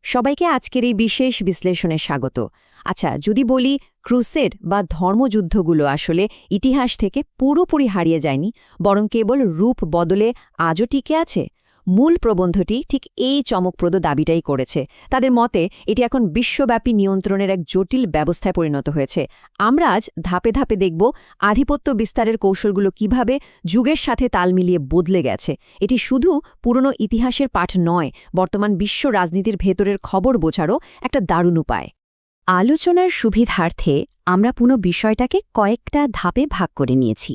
সবাইকে আজকের এই বিশেষ বিশ্লেষণে স্বাগত। আচ্ছা, যদি বলি ক্রুসেড বা ধর্মযুদ্ধগুলো আসলে ইতিহাস থেকে পুরোপুরি হারিয়ে যায়নি, বরং কেবল রূপ বদলে আজও টিকে আছে। মূল প্রবন্ধটি ঠিক এই চমকপ্রদ দাবিটাই করেছে। তাদের মতে এটি এখন বিশ্বব্যাপী নিয়ন্ত্রণের এক জটিল ব্যবস্থায় পরিণত হয়েছে। আমরা আজ ধাপে ধাপে দেখব আধিপত্য বিস্তারের কৌশলগুলো কিভাবে যুগের সাথে তাল মিলিয়ে বদলে গেছে। এটি শুধু পুরনো ইতিহাসের পাঠ নয়, বর্তমান বিশ্ব রাজনীতির ভেতরের খবর বোঝারও একটা দারুণ উপায়। আলোচনার সুবিধার্থে আমরা পুরো বিষয়টাকে কয়েকটা ধাপে ভাগ করে নিয়েছি।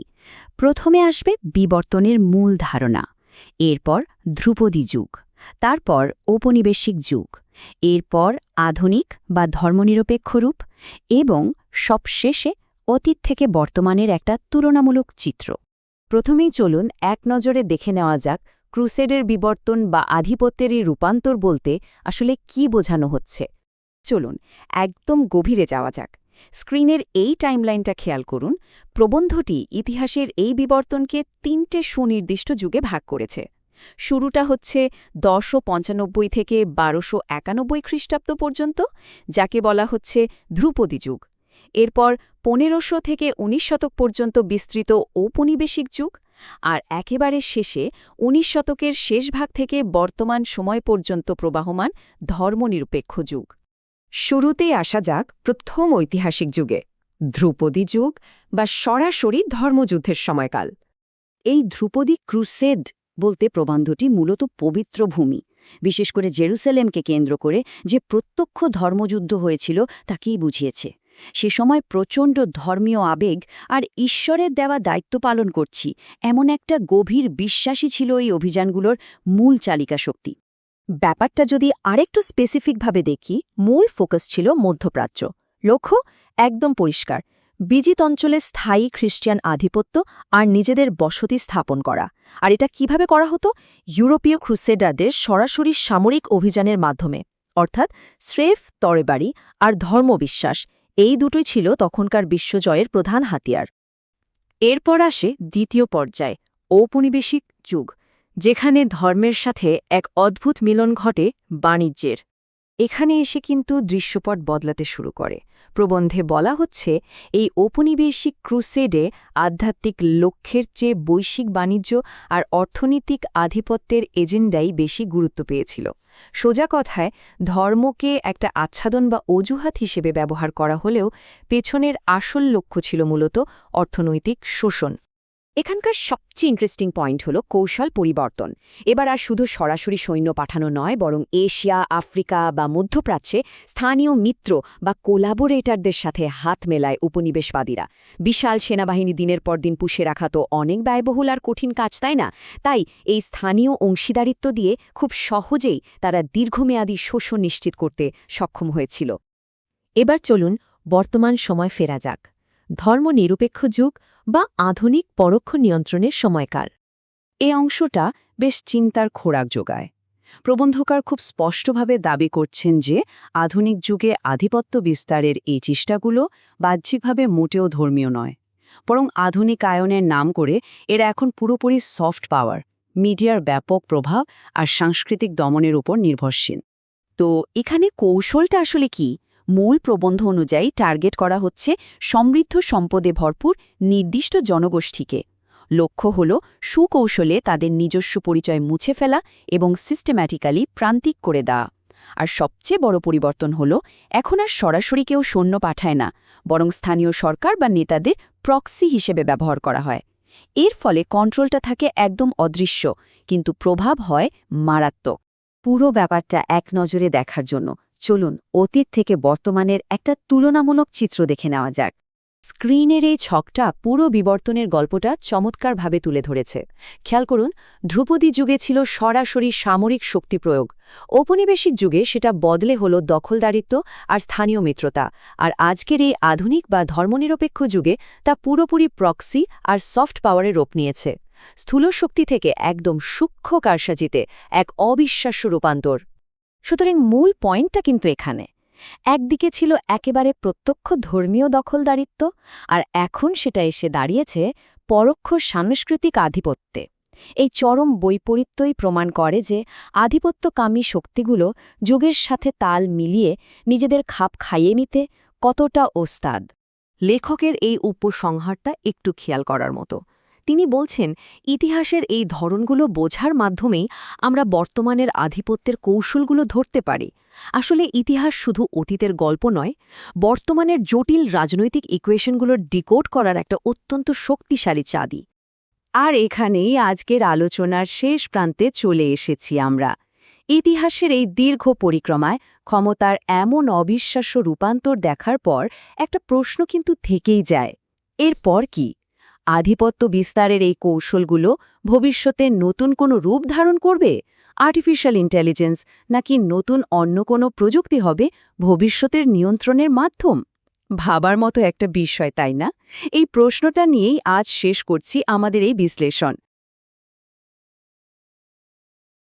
প্রথমে আসবে বিবর্তনের মূল ধারণা, এরপর ধ্রুপদী যুগ, তারপর ঔপনিবেশিক যুগ, এরপর আধুনিক বা ধর্মনিরপেক্ষ রূপ এবং সবশেষে অতীত থেকে বর্তমানের একটা তুলনামূলক চিত্র। প্রথমেই চলুন এক নজরে দেখে নেওয়া যাক ক্রুসেডের বিবর্তন বা আধিপত্যের এই রূপান্তর বলতে আসলে কি বোঝানো হচ্ছে। চলুন একদম গভীরে যাওয়া যাক। স্ক্রিনের এই টাইমলাইনটা খেয়াল করুন। প্রবন্ধটি ইতিহাসের এই বিবর্তনকে তিনটে সুনির্দিষ্ট যুগে ভাগ করেছে। শুরুটা হচ্ছে ১০৯৫ থেকে ১২৯১ খ্রিস্টাব্দ পর্যন্ত, যাকে বলা হচ্ছে ধ্রুপদী যুগ। এরপর ১৫০০ থেকে ১৯ শতক পর্যন্ত বিস্তৃত ঔপনিবেশিক যুগ, আর একেবারে শেষে ১৯ শতকের শেষ ভাগ থেকে বর্তমান সময় পর্যন্ত প্রবাহমান ধর্মনিরপেক্ষ যুগ। শুরুতেই আসা যাক প্রথম ঐতিহাসিক যুগে, ধ্রুপদী যুগ বা সরাসরি ধর্মযুদ্ধের সময়কাল। এই ধ্রুপদী ক্রুসেড বলতে প্রবন্ধটি মূলত পবিত্র ভূমি, বিশেষ করে জেরুসালেমকে কেন্দ্র করে যে প্রত্যক্ষ ধর্মযুদ্ধ হয়েছিল তাকেই বুঝিয়েছে। সে সময় প্রচণ্ড ধর্মীয় আবেগ আর ঈশ্বরের দেওয়া দায়িত্ব পালন করছি এমন একটা গভীর বিশ্বাসই ছিল এই অভিযানগুলোর মূল চালিকা শক্তি। ব্যাপারটা যদি আরেকটু স্পেসিফিকভাবে দেখি, মূল ফোকাস ছিল মধ্যপ্রাচ্য। লক্ষ্য একদম পরিষ্কার, বিজিত অঞ্চলে স্থায়ী খ্রিস্টান আধিপত্য আর নিজেদের বসতি স্থাপন করা। আর এটা কিভাবে করা হতো? ইউরোপীয় ক্রুসেডারদের সরাসরি সামরিক অভিযানের মাধ্যমে, অর্থাৎ স্রেফ তরবারি আর ধর্মবিশ্বাস, এই দুটোই ছিল তখনকার বিশ্বজয়ের প্রধান হাতিয়ার। এরপর আসে দ্বিতীয় পর্যায়, ঔপনিবেশিক যুগ, যেখানে ধর্মের সাথে এক অদ্ভুত মিলন ঘটে বাণিজ্যের। এখানে এসে কিন্তু দৃশ্যপট বদলাতে শুরু করে। প্রবন্ধে বলা হচ্ছে এই ঔপনিবেশিক ক্রুসেডে আধ্যাত্মিক লক্ষ্যের চেয়ে বৈশ্বিক বাণিজ্য আর অর্থনৈতিক আধিপত্যের এজেন্ডাই বেশি গুরুত্ব পেয়েছিল। সোজা কথায়, ধর্মকে একটা আচ্ছাদন বা অজুহাত হিসেবে ব্যবহার করা হলেও পেছনের আসল লক্ষ্য ছিল মূলত অর্থনৈতিক শোষণ। এখানকার সবচেয়ে ইন্টারেস্টিং পয়েন্ট হল কৌশল পরিবর্তন। এবার আর শুধু সরাসরি সৈন্য পাঠানো নয়, বরং এশিয়া, আফ্রিকা বা মধ্যপ্রাচ্যে স্থানীয় মিত্র বা কোলাবোরেটরদের সাথে হাত মেলায় উপনিবেশবাদীরা। বিশাল সেনাবাহিনী দিনের পর দিন পুষে রাখা তো অনেক ব্যয়বহুল আর কঠিন কাজ, তাই না? তাই এই স্থানীয় অংশীদারিত্ব দিয়ে খুব সহজেই তারা দীর্ঘমেয়াদী শোষণ নিশ্চিত করতে সক্ষম হয়েছিল। এবার চলুন বর্তমান সময় ফেরা যাক, ধর্মনিরপেক্ষ যুগ বা আধুনিক পরোক্ষ নিয়ন্ত্রণের সময়কাল। এই অংশটা বেশ চিন্তার খোরাক যোগায়। প্রবন্ধকার খুব স্পষ্টভাবে দাবি করছেন যে আধুনিক যুগে আধিপত্য বিস্তারের এই চেষ্টাগুলো বাহ্যিকভাবে মোটেও ধর্মীয় নয়, বরং আধুনিকায়নের নাম করে এরা এখন পুরোপুরি সফট পাওয়ার, মিডিয়ার ব্যাপক প্রভাব আর সাংস্কৃতিক দমনের উপর নির্ভরশীল। তো এখানে কৌশলটা আসলে কি? মূল প্রবন্ধ অনুযায়ী টার্গেট করা হচ্ছে সমৃদ্ধ সম্পদে ভরপুর নির্দিষ্ট জনগোষ্ঠীকে। লক্ষ্য হল সুকৌশলে তাদের নিজস্ব পরিচয় মুছে ফেলা এবং সিস্টেম্যাটিক্যালি প্রান্তিক করে দেওয়া। আর সবচেয়ে বড় পরিবর্তন হল এখন আর সরাসরি কেউ সৈন্য পাঠায় না, বরং স্থানীয় সরকার বা নেতাদের প্রক্সি হিসেবে ব্যবহার করা হয়। এর ফলে কন্ট্রোলটা থাকে একদম অদৃশ্য, কিন্তু প্রভাব হয় মারাত্মক। পুরো ব্যাপারটা এক নজরে দেখার জন্য চলুন অতীত থেকে বর্তমানের একটা তুলনামূলক চিত্র দেখে নেওয়া যাক। স্ক্রিনের এই ছকটা পুরো বিবর্তনের গল্পটা চমৎকারভাবে তুলে ধরেছে। খেয়াল করুন, ধ্রুপদী যুগে ছিল সরাসরি সামরিক শক্তি প্রয়োগ, ঔপনিবেশিক যুগে সেটা বদলে হল দখলদারিত্ব আর স্থানীয় মিত্রতা, আর আজকের এই আধুনিক বা ধর্মনিরপেক্ষ যুগে তা পুরোপুরি প্রক্সি আর সফট পাওয়ারের রূপ নিয়েছে। স্থূল শক্তি থেকে একদম সূক্ষ্ম কারসাজিতে এক অবিশ্বাস্য রূপান্তর। সুতরাং মূল পয়েন্টটা কিন্তু এখানে, একদিকে ছিল একেবারে প্রত্যক্ষ ধর্মীয় দখলদারিত্ব, আর এখন সেটা এসে দাঁড়িয়েছে পরোক্ষ সাংস্কৃতিক আধিপত্যে। এই চরম বৈপরীত্যই প্রমাণ করে যে আধিপত্যকামী শক্তিগুলো যুগের সাথে তাল মিলিয়ে নিজেদের খাপ খাইয়ে নিতে কতটা ওস্তাদ। লেখকের এই উপসংহারটা একটু খেয়াল করার মতো। তিনি বলছেন, ইতিহাসের এই ধরনগুলো বোঝার মাধ্যমেই আমরা বর্তমানের আধিপত্যের কৌশলগুলো ধরতে পারি। আসলে ইতিহাস শুধু অতীতের গল্প নয়, বর্তমানের জটিল রাজনৈতিক ইকুয়েশনগুলোর ডিকোড করার একটা অত্যন্ত শক্তিশালী চাবি। আর এখানেই আজকের আলোচনার শেষ প্রান্তে চলে এসেছি আমরা। ইতিহাসের এই দীর্ঘ পরিক্রমায় ক্ষমতার এমন অবিশ্বাস্য রূপান্তর দেখার পর একটা প্রশ্ন কিন্তু থেকেই যায়, এরপর কি? আধিপত্য বিস্তারের এই কৌশলগুলো ভবিষ্যতে নতুন কোনো রূপ ধারণ করবে? আর্টিফিশিয়াল ইন্টেলিজেন্স নাকি নতুন অন্য কোনো প্রযুক্তি হবে ভবিষ্যতের নিয়ন্ত্রণের মাধ্যম? ভাবার মতো একটা বিষয়, তাই না? এই প্রশ্নটা নিয়েই আজ শেষ করছি আমাদের এই বিশ্লেষণ।